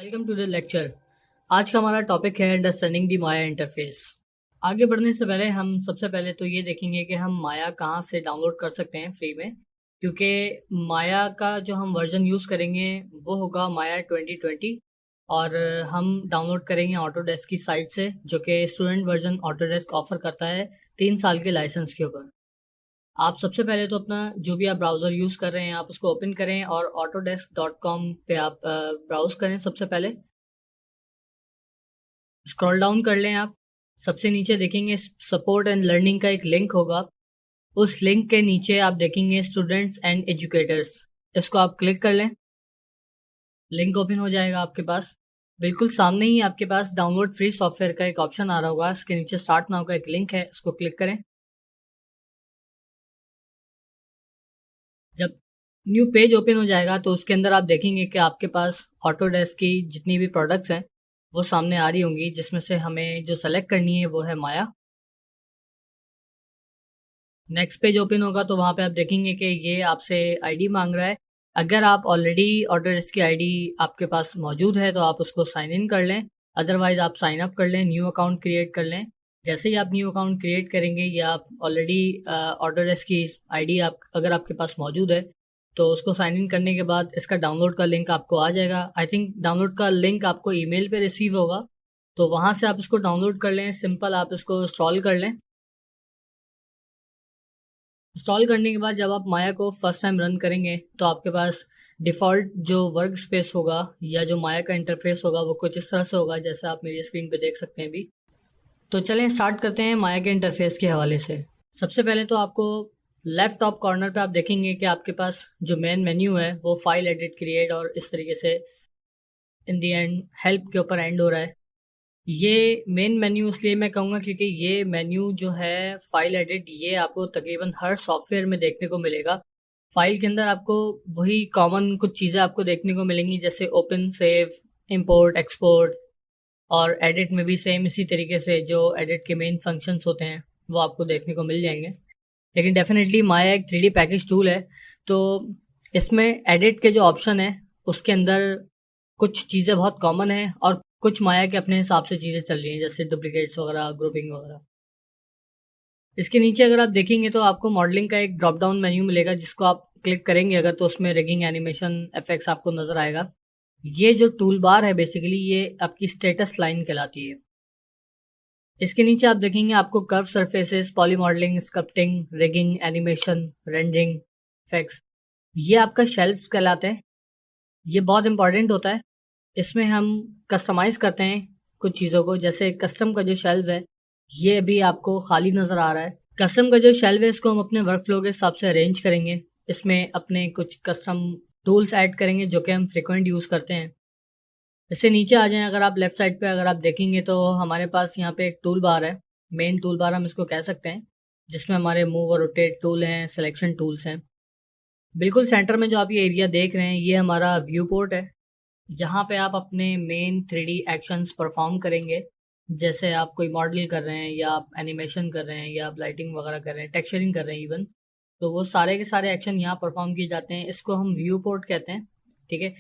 Welcome to the lecture. आज का हमारा टॉपिक है अंडरस्टैंडिंग द माया इंटरफेस। आगे बढ़ने से पहले हम सबसे पहले तो ये देखेंगे कि हम माया कहाँ से डाउनलोड कर सकते हैं फ्री में, क्योंकि माया का जो हम वर्जन यूज़ करेंगे वो होगा माया 2020 और हम डाउनलोड करेंगे ऑटोडेस्क की साइट से, जो कि स्टूडेंट वर्जन ऑटोडेस्क ऑफर करता है 3 साल के लाइसेंस के ऊपर। आप सबसे पहले तो अपना जो भी आप ब्राउज़र यूज़ कर रहे हैं आप उसको ओपन करें और autodesk.com पे आप ब्राउज़ करें। सबसे पहले स्क्रॉल डाउन कर लें। आप सबसे नीचे देखेंगे सपोर्ट एंड लर्निंग का एक लिंक होगा। उस लिंक के नीचे आप देखेंगे स्टूडेंट्स एंड एजुकेटर्स, इसको आप क्लिक कर लें। लिंक ओपन हो जाएगा आपके पास। बिल्कुल सामने ही आपके पास डाउनलोड फ्री सॉफ्टवेयर का एक ऑप्शन आ रहा होगा। इसके नीचे स्टार्ट नाउ का एक लिंक है, इसको क्लिक करें। जब न्यू पेज ओपन हो जाएगा तो उसके अंदर आप देखेंगे कि आपके पास ऑटोडेस्क की जितनी भी प्रोडक्ट्स हैं वो सामने आ रही होंगी, जिसमें से हमें जो सेलेक्ट करनी है वो है माया। नेक्स्ट पेज ओपन होगा तो वहाँ पे आप देखेंगे कि ये आपसे आईडी मांग रहा है। अगर आप ऑलरेडी ऑटोडेस्क की आईडी आपके पास मौजूद है तो आप उसको साइन इन कर लें, अदरवाइज आप साइन अप कर लें, न्यू अकाउंट क्रिएट कर लें। जैसे ही आप न्यू अकाउंट क्रिएट करेंगे या आप ऑलरेडी ऑटोडेस्क की आईडी आप अगर आपके पास मौजूद है तो उसको साइन इन करने के बाद इसका डाउनलोड का लिंक आपको आ जाएगा। आई थिंक डाउनलोड का लिंक आपको ईमेल पे रिसीव होगा, तो वहाँ से आप इसको डाउनलोड कर लें। सिंपल आप इसको इंस्टॉल कर लें। इंस्टॉल करने के बाद जब आप माया को फर्स्ट टाइम रन करेंगे तो आपके पास डिफ़ॉल्ट जो वर्क स्पेस होगा या जो माया का इंटरफेस होगा वो कुछ इस तरह से होगा, जैसा आप मेरी स्क्रीन पे देख सकते हैं अभी। तो चलें स्टार्ट करते हैं माया के इंटरफेस के हवाले से। सबसे पहले तो आपको लेफ्ट टॉप कॉर्नर पे आप देखेंगे कि आपके पास जो मेन मेन्यू है वो फाइल एडिट क्रिएट और इस तरीके से इन दी एंड हेल्प के ऊपर एंड हो रहा है। ये मेन मेन्यू इसलिए मैं कहूँगा क्योंकि ये मेन्यू जो है फाइल एडिट, ये आपको तकरीबन हर सॉफ्टवेयर में देखने को मिलेगा। फाइल के अंदर आपको वही कॉमन कुछ चीज़ें आपको देखने को मिलेंगी, जैसे ओपन, सेव, इंपोर्ट, एक्सपोर्ट, और एडिट में भी सेम इसी तरीके से जो एडिट के मेन फंक्शंस होते हैं वो आपको देखने को मिल जाएंगे। लेकिन डेफिनेटली माया एक 3D पैकेज टूल है, तो इसमें एडिट के जो ऑप्शन है उसके अंदर कुछ चीज़ें बहुत कॉमन है और कुछ माया के अपने हिसाब से चीज़ें चल रही हैं, जैसे डुप्लीकेट्स वगैरह, ग्रुपिंग वगैरह। इसके नीचे अगर आप देखेंगे तो आपको मॉडलिंग का एक ड्रॉप डाउन मेन्यू मिलेगा, जिसको आप क्लिक करेंगे अगर तो उसमें रिगिंग, एनिमेशन, इफेक्ट्स आपको नज़र आएगा। ये जो टूल बार है बेसिकली ये आपकी स्टेटस लाइन कहलाती है। इसके नीचे आप देखेंगे आपको curve surfaces, poly modelling, sculpting, rigging, animation, rendering, effects, ये आपका शेल्फ्स कहलाते हैं। ये बहुत इंपॉर्टेंट होता है। इसमें हम कस्टमाइज करते हैं कुछ चीज़ों को, जैसे कस्टम का जो शेल्फ है ये अभी आपको खाली नज़र आ रहा है। कस्टम का जो शेल्फ है इसको हम अपने वर्क फ्लो के हिसाब से अरेंज करेंगे। इसमें अपने कुछ कस्टम टूल्स ऐड करेंगे जो कि हम फ्रिक्वेंट यूज़ करते हैं। इससे नीचे आ जाएं, अगर आप लेफ्ट साइड पे अगर आप देखेंगे तो हमारे पास यहाँ पे एक टूल बार है, मेन टूल बार हम इसको कह सकते हैं, जिसमें हमारे मूव और रोटेट टूल हैं, सिलेक्शन टूल्स हैं। बिल्कुल सेंटर में जो आप ये एरिया देख रहे हैं ये हमारा व्यू पोर्ट है, जहाँ पे आप अपने मेन 3D एक्शंस परफॉर्म करेंगे। जैसे आप कोई मॉडल कर रहे हैं या आप एनिमेशन कर रहे हैं या आप लाइटिंग वगैरह कर रहे हैं, टेक्सचरिंग कर रहे हैं इवन, तो वो सारे के सारे एक्शन यहाँ परफॉर्म किए जाते हैं। इसको हम व्यू पोर्ट कहते हैं। ठीक है।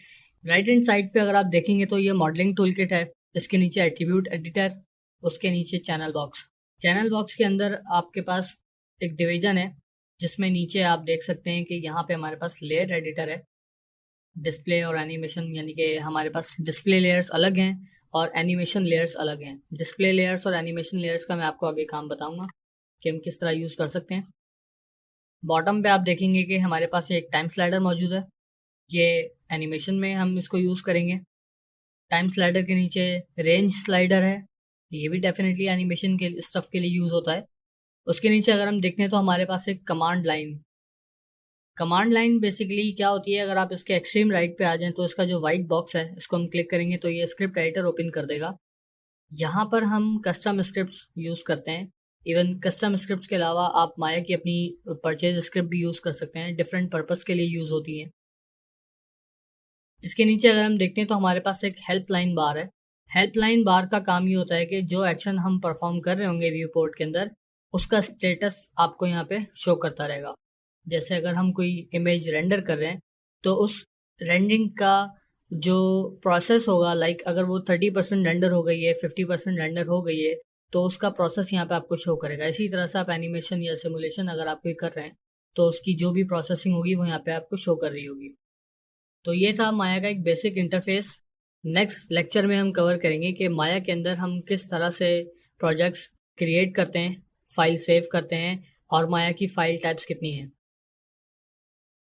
राइट हैंड साइड पे अगर आप देखेंगे तो ये मॉडलिंग टूल किट है। इसके नीचे एट्रीब्यूट एडिटर, उसके नीचे चैनल बॉक्स। चैनल बॉक्स के अंदर आपके पास एक डिवीजन है, जिसमें नीचे आप देख सकते हैं कि यहाँ पे हमारे पास लेयर एडिटर है, डिस्प्ले और एनिमेशन, यानी कि हमारे पास डिस्प्ले लेयर्स अलग हैं और एनिमेशन लेयर्स अलग हैं। डिस्प्ले लेयर्स और एनिमेशन लेयर्स का मैं आपको आगे काम बताऊंगा कि हम किस तरह यूज़ कर सकते हैं। बॉटम पे आप देखेंगे कि हमारे पास एक टाइम स्लाइडर मौजूद है, ये एनिमेशन में हम इसको यूज़ करेंगे। टाइम स्लाइडर के नीचे रेंज स्लाइडर है, ये भी डेफिनेटली एनिमेशन के स्टफ के लिए यूज़ होता है। उसके नीचे अगर हम देखें तो हमारे पास एक कमांड लाइन बेसिकली क्या होती है, अगर आप इसके एक्सट्रीम राइट पे आ जाएं तो इसका जो वाइट बॉक्स है इसको हम क्लिक करेंगे तो ये स्क्रिप्ट एडिटर ओपन कर देगा। यहाँ पर हम कस्टम स्क्रिप्ट्स यूज़ करते हैं। इवन कस्टम स्क्रिप्ट्स के अलावा आप माया की अपनी परचेज स्क्रिप्ट भी यूज़ कर सकते हैं, डिफरेंट पर्पस के लिए यूज़ होती हैं। इसके नीचे अगर हम देखते हैं तो हमारे पास एक हेल्पलाइन बार है। हेल्पलाइन बार का काम ये होता है कि जो एक्शन हम परफॉर्म कर रहे होंगे व्यू पोर्ट के अंदर, उसका स्टेटस आपको यहाँ पे शो करता रहेगा। जैसे अगर हम कोई इमेज रेंडर कर रहे हैं तो उस रेंडरिंग का जो प्रोसेस होगा, लाइक अगर वो 30% रेंडर हो गई है, 50% रेंडर हो गई है, तो उसका प्रोसेस यहाँ पे आपको शो करेगा। इसी तरह से आप एनिमेशन या सिमुलेशन अगर आप कोई कर रहे हैं तो उसकी जो भी प्रोसेसिंग होगी वो यहाँ पे आपको शो कर रही होगी। तो ये था माया का एक बेसिक इंटरफेस। नेक्स्ट लेक्चर में हम कवर करेंगे कि माया के अंदर हम किस तरह से प्रोजेक्ट्स क्रिएट करते हैं, फाइल सेव करते हैं और माया की फाइल टाइप्स कितनी हैं।